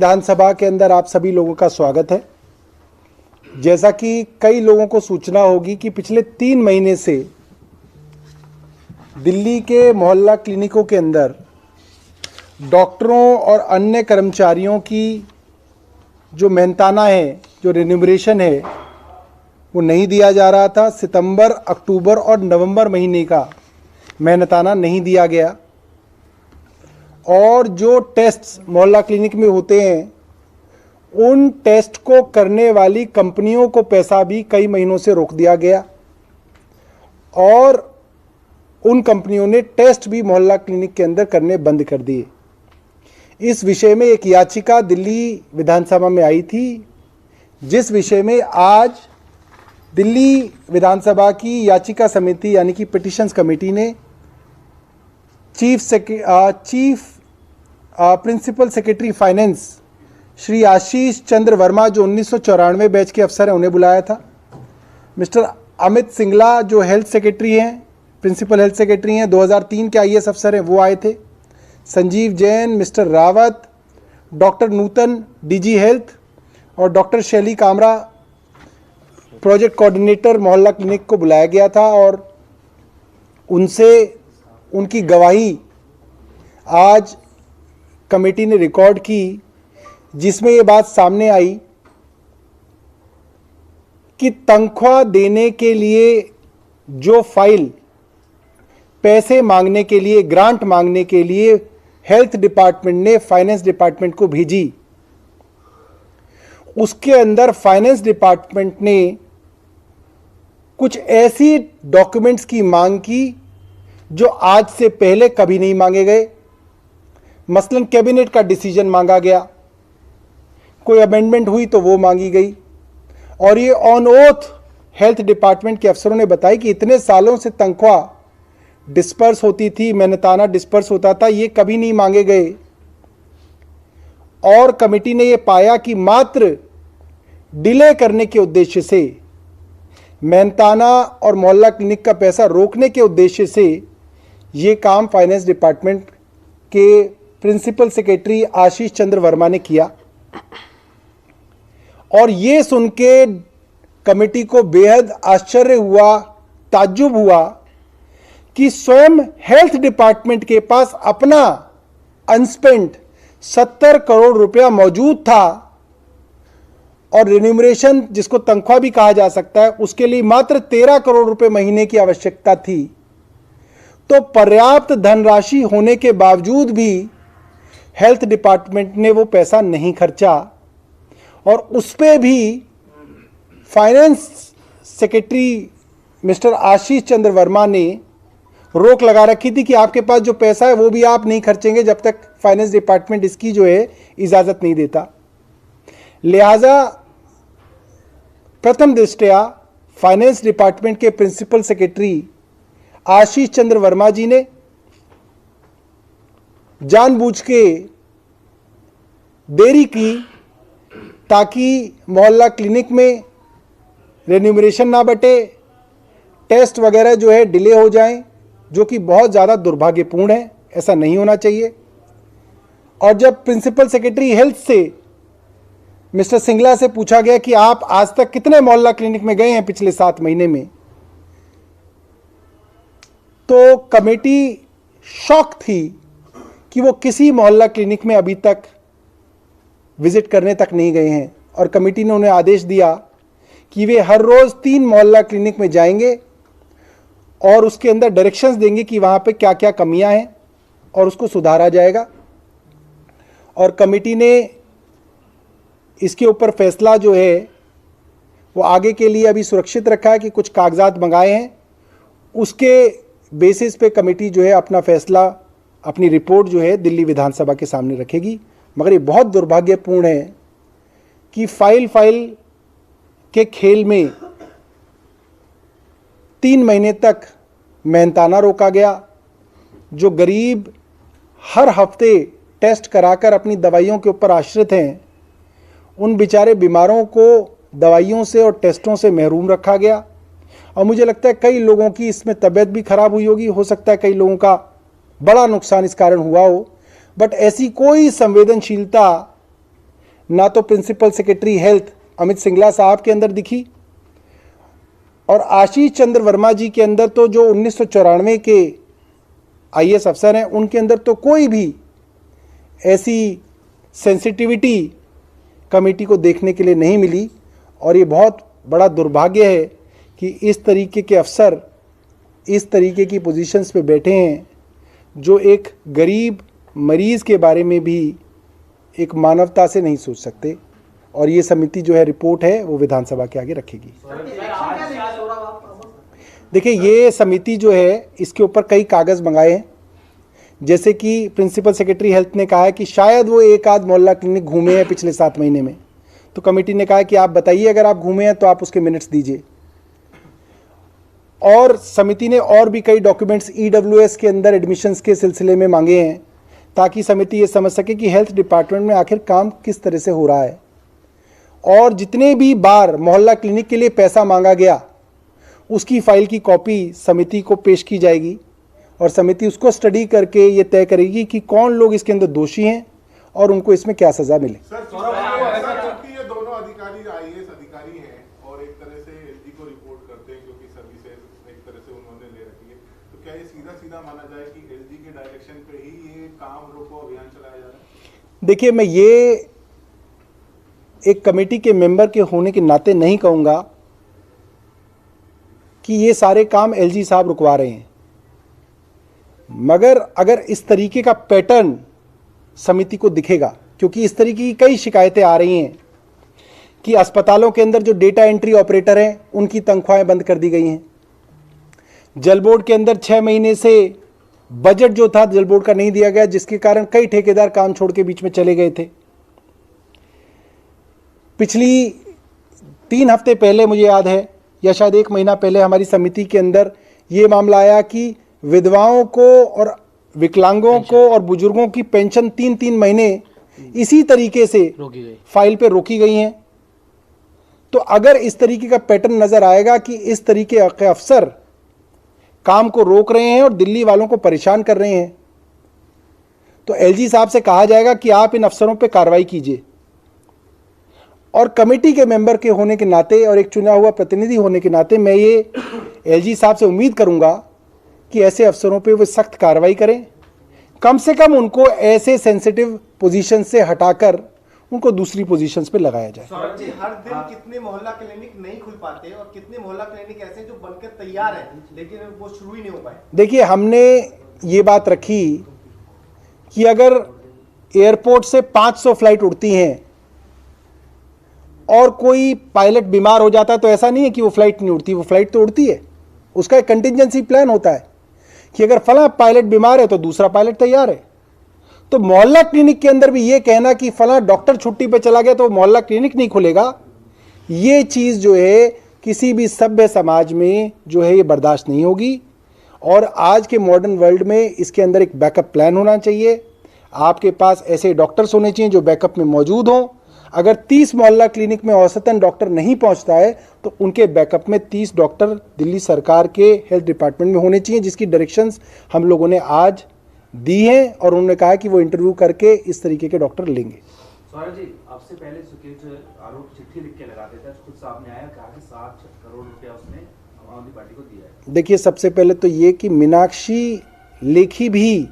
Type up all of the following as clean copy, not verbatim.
विधानसभा के अंदर आप सभी लोगों का स्वागत है। जैसा कि कई लोगों को सूचना होगी कि पिछले 3 महीने से दिल्ली के मोहल्ला क्लिनिकों के अंदर डॉक्टरों और अन्य कर्मचारियों की जो मेहनताना है, जो रेन्यूमरेशन है, वो नहीं दिया जा रहा था। सितंबर, अक्टूबर और नवंबर महीने का मेहनताना नहीं दिया गया और जो टेस्ट मोहल्ला क्लिनिक में होते हैं उन टेस्ट को करने वाली कंपनियों को पैसा भी कई महीनों से रोक दिया गया और उन कंपनियों ने टेस्ट भी मोहल्ला क्लिनिक के अंदर करने बंद कर दिए। इस विषय में एक याचिका दिल्ली विधानसभा में आई थी, जिस विषय में आज दिल्ली विधानसभा की याचिका समिति यानी कि पिटिशंस कमेटी ने chief principal secretary finance Shri Ashish Chandra Verma, जो 1994 बैच के अफसर हैं, उन्हें बुलाया था। मिस्टर अमित सिंगला जो हेल्थ सेक्रेटरी हैं, प्रिंसिपल हेल्थ सेक्रेटरी हैं, 2003 के आईएएस अफसर हैं, वो आए थे। संजीव जैन, मिस्टर रावत, डॉक्टर नूतन डीजी हेल्थ और डॉक्टर शैली कामरा प्रोजेक्ट कोऑर्डिनेटर मोहल्ला क्लिनिक को बुलाया गया था और उनसे उनकी गवाही आज कमेटी ने रिकॉर्ड की, जिसमें ये बात सामने आई कि तनख्वाह देने के लिए जो फाइल पैसे मांगने के लिए, ग्रांट मांगने के लिए हेल्थ डिपार्टमेंट ने फाइनेंस डिपार्टमेंट को भेजी, उसके अंदर फाइनेंस डिपार्टमेंट ने कुछ ऐसी डॉक्यूमेंट्स की मांग की जो आज से पहले कभी नहीं मांगे गए। मसलन कैबिनेट का डिसीजन मांगा गया, कोई अमेंडमेंट हुई तो वो मांगी गई और ये ऑन ओथ हेल्थ डिपार्टमेंट के अफसरों ने बताया कि इतने सालों से तनख्वाह डिस्पर्स होती थी, मेहनताना डिस्पर्स होता था, ये कभी नहीं मांगे गए। और कमेटी ने ये पाया कि मात्र डिले करने के उद्देश्य से, मेहनताना और मोहल्ला क्लिनिक का पैसा रोकने के उद्देश्य से ये काम फाइनेंस डिपार्टमेंट के प्रिंसिपल सेक्रेटरी आशीष चंद्र वर्मा ने किया। और ये सुन के कमेटी को बेहद आश्चर्य हुआ, ताज्जुब हुआ कि स्वयं हेल्थ डिपार्टमेंट के पास अपना अनस्पेंट 70 करोड़ रुपया मौजूद था और रेन्यूमरेशन, जिसको तनख्वाह भी कहा जा सकता है, उसके लिए मात्र 13 करोड़ रुपए महीने की आवश्यकता थी। तो पर्याप्त धनराशि होने के बावजूद भी हेल्थ डिपार्टमेंट ने वो पैसा नहीं खर्चा और उस पे भी फाइनेंस सेक्रेटरी मिस्टर आशीष चंद्र वर्मा ने रोक लगा रखी थी कि आपके पास जो पैसा है वो भी आप नहीं खर्चेंगे जब तक फाइनेंस डिपार्टमेंट इसकी जो है इजाज़त नहीं देता। लिहाजा प्रथम दृष्टया फाइनेंस डिपार्टमेंट के प्रिंसिपल सेक्रेटरी आशीष चंद्र वर्मा जी ने जानबूझ के देरी की ताकि मोहल्ला क्लिनिक में रेन्यूमरेशन ना बटे, टेस्ट वगैरह जो है डिले हो जाएं, जो कि बहुत ज़्यादा दुर्भाग्यपूर्ण है, ऐसा नहीं होना चाहिए। और जब प्रिंसिपल सेक्रेटरी हेल्थ से मिस्टर सिंगला से पूछा गया कि आप आज तक कितने मोहल्ला क्लिनिक में गए हैं पिछले 7 महीने में, तो कमेटी शॉक थी कि वो किसी मोहल्ला क्लिनिक में अभी तक विजिट करने तक नहीं गए हैं और कमेटी ने उन्हें आदेश दिया कि वे हर रोज़ 3 मोहल्ला क्लिनिक में जाएंगे और उसके अंदर डायरेक्शंस देंगे कि वहाँ पे क्या क्या कमियां हैं और उसको सुधारा जाएगा। और कमेटी ने इसके ऊपर फैसला जो है वो आगे के लिए अभी सुरक्षित रखा है कि कुछ कागजात मंगाए हैं, उसके बेसिस पे कमेटी जो है अपना फैसला, अपनी रिपोर्ट जो है दिल्ली विधानसभा के सामने रखेगी। मगर ये बहुत दुर्भाग्यपूर्ण है कि फाइल के खेल में 3 महीने तक मेहनताना रोका गया। जो गरीब हर हफ्ते टेस्ट कराकर अपनी दवाइयों के ऊपर आश्रित हैं, उन बेचारे बीमारों को दवाइयों से और टेस्टों से महरूम रखा गया। और मुझे लगता है कई लोगों की इसमें तबीयत भी खराब हुई होगी, हो सकता है कई लोगों का बड़ा नुकसान इस कारण हुआ हो, बट ऐसी कोई संवेदनशीलता ना तो principal secretary health Amit Singla साहब के अंदर दिखी, और आशीष चंद्र वर्मा जी के अंदर तो जो 1994 के आईएएस अफसर हैं, उनके अंदर तो कोई भी ऐसी सेंसिटिविटी कमेटी को देखने के लिए नहीं मिली। और ये बहुत बड़ा दुर्भाग्य है कि इस तरीके के अफसर इस तरीके की पोजीशंस पे बैठे हैं, जो एक गरीब मरीज़ के बारे में भी एक मानवता से नहीं सोच सकते। और ये समिति जो है रिपोर्ट है वो विधानसभा के आगे रखेगी। देखिए, ये समिति जो है इसके ऊपर कई कागज़ मंगाए हैं, जैसे कि प्रिंसिपल सेक्रेटरी हेल्थ ने कहा है कि शायद वो एक आध मोहल्ला क्लिनिक घूमे हैं पिछले 7 महीने में, तो कमेटी ने कहा कि आप बताइए अगर आप घूमे हैं तो आप उसके मिनट्स दीजिए। और समिति ने और भी कई डॉक्यूमेंट्स ईडब्ल्यूएस के अंदर एडमिशन्स के सिलसिले में मांगे हैं, ताकि समिति ये समझ सके कि हेल्थ डिपार्टमेंट में आखिर काम किस तरह से हो रहा है। और जितने भी बार मोहल्ला क्लिनिक के लिए पैसा मांगा गया, उसकी फाइल की कॉपी समिति को पेश की जाएगी, और समिति उसको स्टडी करके ये तय करेगी कि कौन लोग इसके अंदर दोषी हैं और उनको इसमें क्या सज़ा मिले। क्योंकि ये दोनों अधिकारी आईएएस अधिकारी हैं और एक तरह से एलजी को रिपोर्ट करते हैं, क्योंकि सर्विसेज एक तरह से उन्होंने ले रखी है, तो क्या ये सीधा सीधा माना जाए कि एलजी के डायरेक्शन पे ही ये काम रोको अभियान चलाया जा रहा है? देखिए, मैं ये एक कमेटी के मेंबर के होने के नाते नहीं कहूँगा कि ये सारे काम एलजी साहब रुकवा रहे हैं, मगर अगर इस तरीके का पैटर्न समिति को दिखेगा, क्योंकि इस तरीके की कई शिकायतें आ रही हैं कि अस्पतालों के अंदर जो डेटा एंट्री ऑपरेटर हैं उनकी तनख्वाहें बंद कर दी गई हैं, जल बोर्ड के अंदर 6 महीने से बजट जो था जल बोर्ड का नहीं दिया गया, जिसके कारण कई ठेकेदार काम छोड़ के बीच में चले गए थे। पिछली 3 हफ्ते पहले मुझे याद है, या शायद 1 महीना पहले, हमारी समिति के अंदर ये मामला आया कि विधवाओं को और विकलांगों को और बुजुर्गों की पेंशन 3-3 महीने इसी तरीके से फाइल पे रोकी गई हैं। तो अगर इस तरीके का पैटर्न नजर आएगा कि इस तरीके के अफसर काम को रोक रहे हैं और दिल्ली वालों को परेशान कर रहे हैं, तो एलजी साहब से कहा जाएगा कि आप इन अफसरों पे कार्रवाई कीजिए। और कमेटी के मेंबर के होने के नाते और एक चुना हुआ प्रतिनिधि होने के नाते मैं ये एलजी साहब से उम्मीद करूंगा कि ऐसे अफसरों पे वो सख्त कार्रवाई करें, कम से कम उनको ऐसे सेंसिटिव पोजीशन से हटाकर उनको दूसरी पोजीशंस पे लगाया जाए। सौरभ जी, हर दिन कितने मोहल्ला क्लिनिक नहीं खुल पाते और कितने मोहल्ला क्लिनिक ऐसे जो बनकर तैयार हैं लेकिन वो शुरू ही नहीं हो पाए? देखिए, हमने ये बात रखी कि अगर एयरपोर्ट से 500 फ्लाइट उड़ती हैं और कोई पायलट बीमार हो जाता है, तो ऐसा नहीं है कि वो फ्लाइट नहीं उड़ती, वो फ्लाइट तो उड़ती है। उसका एक कंटिजेंसी प्लान होता है कि अगर फला पायलट बीमार है तो दूसरा पायलट तैयार है। तो मोहल्ला क्लिनिक के अंदर भी ये कहना कि फला डॉक्टर छुट्टी पे चला गया तो मोहल्ला क्लिनिक नहीं खुलेगा, ये चीज़ जो है किसी भी सभ्य समाज में जो है ये बर्दाश्त नहीं होगी। और आज के मॉडर्न वर्ल्ड में इसके अंदर एक बैकअप प्लान होना चाहिए। आपके पास ऐसे डॉक्टर्स होने चाहिए जो बैकअप में मौजूद हों। अगर 30 मोहल्ला क्लिनिक में औसतन डॉक्टर नहीं पहुंचता है तो उनके बैकअप में 30 डॉक्टर दिल्ली सरकार के हेल्थ डिपार्टमेंट में होने चाहिए, जिसकी डायरेक्शंस हम लोगों ने आज दी हैं और उन्होंने कहा कि वो इंटरव्यू करके इस तरीके के डॉक्टर लेंगे। सौरभ जी, आपसे पहले सुकेश आरोप चिट्ठी लिख के लगाते थे, खुद सामने आया, कहा कि 7 करोड़ रुपया उसने आम आदमी पार्टी को दिया है। देखिए, सबसे पहले तो ये कि मीनाक्षी लेखी भी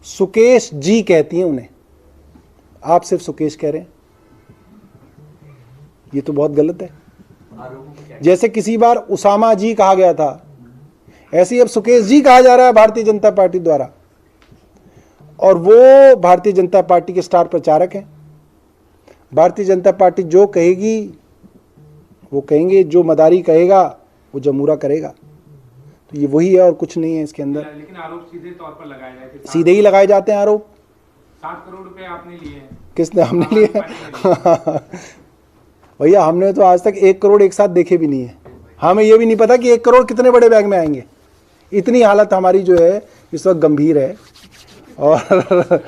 सुकेश जी कहती हैं उन्हें, आप सिर्फ सुकेश कह रहे हैं, ये तो बहुत गलत है। जैसे किसी बार उसामा जी कहा गया था, ऐसे ही अब सुकेश जी कहा जा रहा है भारतीय जनता पार्टी द्वारा, और वो भारतीय जनता पार्टी के स्टार प्रचारक हैं। भारतीय जनता पार्टी जो कहेगी वो कहेंगे, जो मदारी कहेगा वो जमूरा करेगा, तो ये वही है और कुछ नहीं है इसके अंदर। लेकिन आरोप सीधे तौर पर लगाए गए थे, सीधे ही लगाए जाते हैं आरोप। 7 करोड़ रुपए आपने लिए हैं। किसने? हमने लिए भैया, हमने तो आज तक 1 करोड़ एक साथ देखे भी नहीं है। हमें ये भी नहीं पता कि 1 करोड़ कितने बड़े बैग में आएंगे। इतनी हालत हमारी जो है इस वक्त गंभीर है। और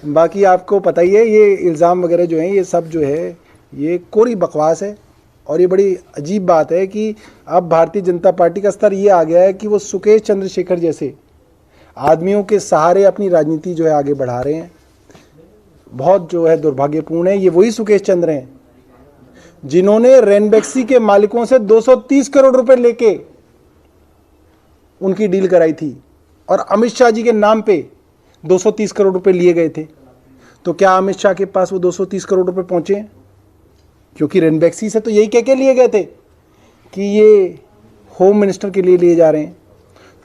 बाकी आपको पता ही है, ये इल्ज़ाम वगैरह जो हैं ये सब जो है ये कोरी बकवास है। और ये बड़ी अजीब बात है कि अब भारतीय जनता पार्टी का स्तर ये आ गया है कि वो सुकेश चंद्रशेखर जैसे आदमियों के सहारे अपनी राजनीति जो है आगे बढ़ा रहे हैं। बहुत जो है दुर्भाग्यपूर्ण है। ये वही सुकेश चंद्र हैं जिन्होंने रेनबैक्सी के मालिकों से 230 करोड़ रुपए लेके उनकी डील कराई थी और अमित शाह जी के नाम पे 230 करोड़ रुपए लिए गए थे। तो क्या अमित शाह के पास वो 230 करोड़ रुपए पहुंचे हैं? क्योंकि रेनबैक्सी से तो यही कह के लिए गए थे कि ये होम मिनिस्टर के लिए लिए जा रहे हैं।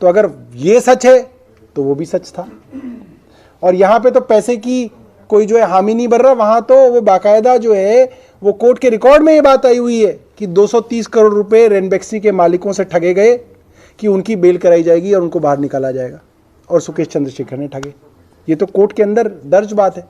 तो अगर ये सच है तो वो भी सच था। और यहाँ पे तो पैसे की कोई जो है हामी नहीं भर रहा, वहाँ तो वो बाकायदा जो है वो कोर्ट के रिकॉर्ड में ये बात आई हुई है कि 230 करोड़ रुपए रेनबैक्सी के मालिकों से ठगे गए कि उनकी बेल कराई जाएगी और उनको बाहर निकाला जाएगा और सुकेश चंद्रशेखर ने ठगे। ये तो कोर्ट के अंदर दर्ज बात है।